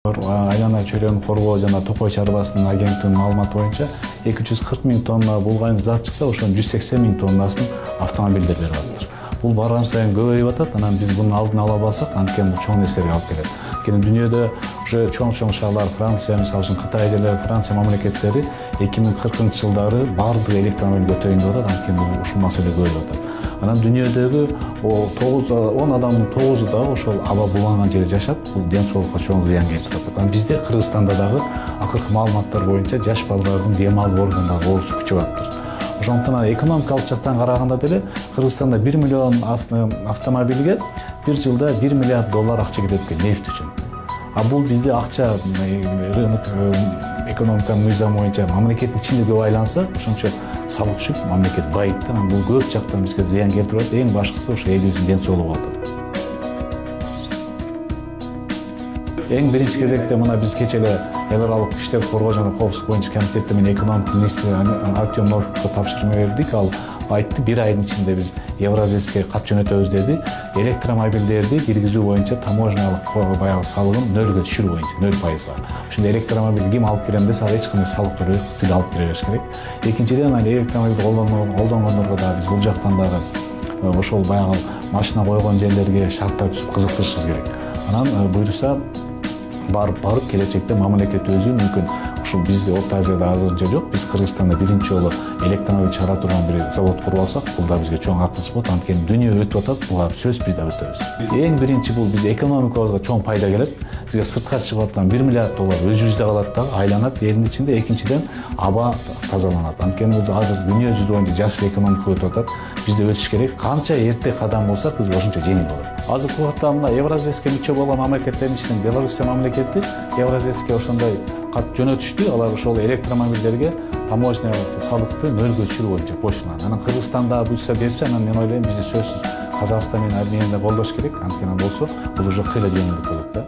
Айлана чөйрөнү коргоо жана токой чарбасынын агенттигинин маалыматы боюнча 240 000 тонна булган зат чыкса, ошонун 180 000 тоннасын автомобилдер берип атыптыр. Бул барган сайын көбөйүп атат. Анан биз мунун алдын ала албасак, анткени бул чоң нерселерге алып келет. Анткени дүйнөдө уже чоң шаарлар, Франция, мисалы үчүн Кытай деле, Франция мамлекеттери 2040-жылдары баардык электромобиль өтөйүн деп атат. Анткени ушул маселе көбөйүп атат. Анан дүйнөдөгү 10 адамдын 9-у дагы ошол аба буланган жерде жашап, бул ден соолукка чоң зыян келтирип атат. Анан бизде Кыргызстанда дагы акыркы маалыматтар боюнча жаш балдардын дем алуу органдагы оорусу күчөп атыптыр. Ошондуктан экономикалык жактан караганда деле Кыргызстанда 1 миллион автомобилге бир жылда $1 миллиард акча кетет экен нефть үчүн. А бул бизде акча рынок экономиканын мыйзамы боюнча мамлекеттин ичинде көп айланса, ошончо салык түшүп, мамлекет байыйт. Анан бул көп жактан бизге зыян келтирип атат. Эң башкысы ошо элибиздин ден соолугу болот. Эң биринчи кезекте мына биз кечээ эле эл аралык иштерди коргоо жана коопсуздук боюнча комитетте мен экономика министри Артем Новиковго тапшырма бердик. Ал айтты, 1 айдын ичинде биз Евразийске кат жөнөтөбүз деди. Электромобилдерди киргизүү боюнча таможнялык баягы салыгын 0-га түшүрүү боюнча 0%. Ошондо электромобиль ким алып келем десе, ал эч кандай салык төлөбөй түгүл алып кире бериш керек. Экинчиден, электромобилди колдонгондорго да биз бул жактан дагы ошол баягы машина койгон жерлерге шарттар түзүп кызыктырышыбыз керек. Анан буюрса барып келечекте мамлекет өзү мүмкүн ушул бизде Орто Азияда азырынча жок. Биз Кыргызстанда биринчи жолу электромобиль чыгара турган бир завод куруп алсак, бул да бизге чоң артык болот. Анткени дүйнө өтүп атат, буга сөз биз да өтөбүз. Эң биринчи бул биз экономикабызга чоң пайда келет. Бизге сыртка чыгып аткан $1 миллиард өзүбүздө калат дагы, айланат элдин ичинде. Экинчиден, аба тазаланат. Анткени бул азыр дүйнө жүзү боюнча жакшы экономика өтүп атат. Бизде өтүш керек. Канча эрте кадам болсак, биз ошончо жеңил болот. Азыркы убакта мына Евразийске мүчө болгон мамлекеттердин ичинен Белоруссия мамлекети Евразийске ошондой кат жөнөтүштү. Алар ошол электромобилдерге таможня салыкты 0-га түшүрүү боюнча пошталган. Анан Кыргызстанда буйрса берсе, анан мен ойлойм бизде сөзсүз Казакстан менен Арменияны колдош керек. Анткени болсо бул уже кыйла жеңилдик болот да.